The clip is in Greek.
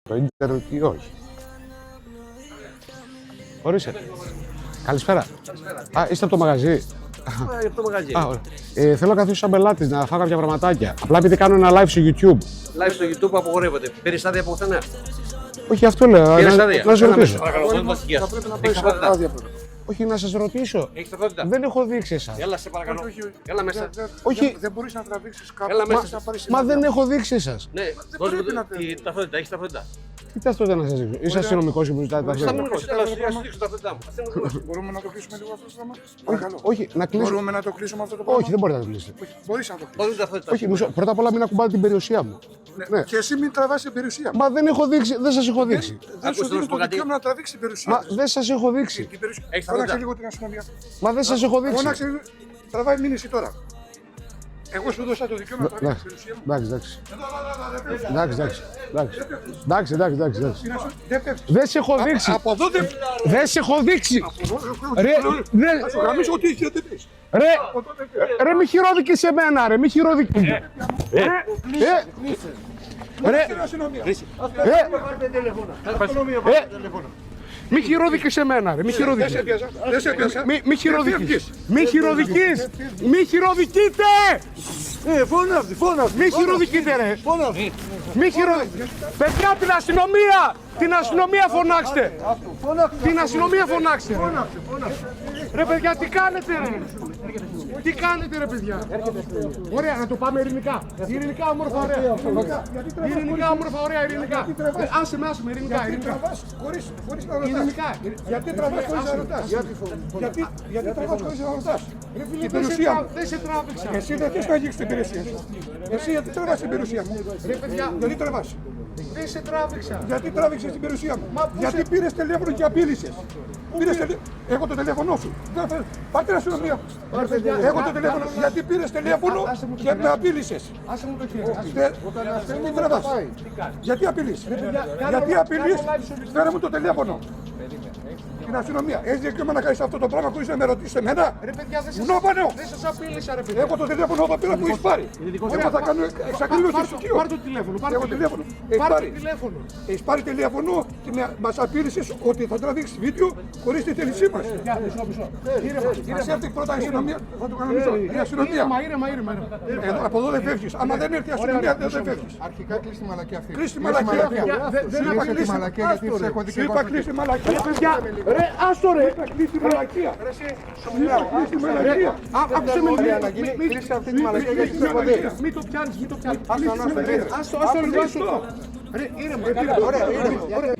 Το ίντερνετ ή όχι. Ορίστε. Καλησπέρα. Α, είστε από το μαγαζί. Από το μαγαζί. Θέλω να καθίσω σαν πελάτης να φάω κάποια πραγματάκια. Απλά επειδή κάνω ένα live στο YouTube. Live στο YouTube απογορεύεται. Παίρνεις άδεια από πουθενά. Όχι, αυτό λέω. Να σε ρωτήσω. Όχι, να σας ρωτήσω. Έχεις ταυτότητα. Δεν έχω δείξει εσάς. Έλα, σε παρακαλώ. Έλα μέσα. Όχι. Δεν μπορείς να τραβήξεις κάπου. Έλα μέσα. Μα δεν έχω δείξει εσάς. Ναι, δώσε μου τη ταυτότητα. Έχεις ταυτότητα. Τι ταυτότητα να σας δείξω. Είσαι αστυνομικός και μου ζητάτε ταυτότητα. Αστυνομικός. Έλα, σου δείξω ταυτότητά μου. Αστυνομικός. Μπορούμε να το κλείσουμε λίγο αυτό το πράγμα. Παρακαλώ. Όχι, να κλείσω. Μπορούμε να το κλείσουμε αυτό το πράγμα. Όχι, δεν μπορείτε να το κλείσετε. Μπορείς να το κλείσεις. Δώσε μου ταυτότητα. Όχι, μισό. Πρώτα απ' όλα μην ακουμπάτε την περιουσία μου. Ναι. Και εσύ μην τραβάς την περιουσία μου. Μα δεν έχω δείξει, δεν σας έχω δείξει. Δεν σου δίνω το δικαίωμα να τραβήξεις την περιουσία Μα μου. δεν σας έχω δείξει. Την περιουσία. Έχεις Φώναξε ταυτότητα. λίγο την αστυνομία. Μα δεν σας έχω δείξει. Φώναξε λίγο. Τραβάει μήνυση τώρα. Εγώ σου δώσα το δικαίωμα να τραβήξεις την περιουσία μου. Εντάξει. Δεν πέφτεις. Δεν σε έχω δείξει. Από εδώ δεν. Δεν σε έχω δείξει. Ρε, Θα σου γραμμίσω ότι είχε δεν πεις. ρε, μη χειρόδικες σε μένα, ρε, μη χειρόδικες. Ρε, Την αστυνομία. μη χειρόδικες σε μένα, ρε, μη Δεν σε χειρόδικες. έπιασα. Δεν σε έπιασα. Μη χειροδικείς. Μη χειροδικείς. Μη χειροδικείτε. Φώναξε. Μη χειροδικείτε, ρε. Μη χειροδικείτε. Παιδιά, την αστυνομία. Την αστυνομία φωνάξτε. Την αστυνομία φωνάξτε. Ρε παιδιά, τι κάνετε, ρε. Τι κάνετε, ρε παιδιά. Ωραία, να το πάμε ειρηνικά. Ειρηνικά, όμορφα, ωραία. Ειρηνικά, όμορφα, ωραία, ειρηνικά. Άσε με, ειρηνικά. Χωρίς να ρωτάς. Ειρηνικά. Γιατί τραβάς χωρίς να ρωτάς. Γιατί τραβάς χωρίς να ρωτάς. Την περιουσία μου. Δεν σε τράβηξα. Εσύ δεν θες να αγγίξεις την περιουσία σου. Εσύ γιατί τραβάς την περιουσία μου. Γιατί τραβάς. Δεν σε τράβηξα. Γιατί τράβηξες την περιουσία μου. Γιατί πήρες τηλέφωνο και απείλησες. Έχω το τηλέφωνο σου. Πάτε στην αστυνομία. Έχω το τηλέφωνο. Γιατί πήρες τηλέφωνο και με απείλησες. Άσε μου το χέρι. Τι τραβάς. Γιατί απειλείς. Γιατί απειλείς. Φέρε μου το τηλέφωνο. Την αστυνομία. Έχεις δικαίωμα να κάνεις αυτό το πράγμα χωρίς να με ρωτήσεις εμένα. Ρε παιδιά, δεν σας απείλησα, ρε παιδιά. Έχω το τηλέφωνο εδώ πέρα που έχεις πάρει. Εγώ θα κάνω εξακρίβωση στοιχείο. Πάρ' το τηλέφωνο. Έχω τηλέφωνο. Έχεις πάρει τηλέφωνο και μας απείλησες ότι θα τραβήξεις βίντεο χωρίς τη θέλησή μας. Ας έρθει πρώτα η αστυνομία, θα το κανονίσω. Η αστυνομία. Ήρεμα. Από εδώ δεν φεύγεις. Άμα δεν έρθει η αστυνομία δεν φεύγεις. Αρχικά κλείσει τη μαλακία αυτή. Κλείσει τη μαλακία. Κλείσει τη μαλακία γιατί σε έχω Σου είπα κλείσει τη μαλακία. Ρε, άστο ρε. Κλείσει τη μαλακία. Κλείσει τη μαλακία. Άκουσε με λίγο. Κλείσει αυτή τη μαλακία γιατί σε έχω δει. Μην το πιάνεις. Άστο, Άστο λίγο. Ρε, ήρεμα. Ωραία,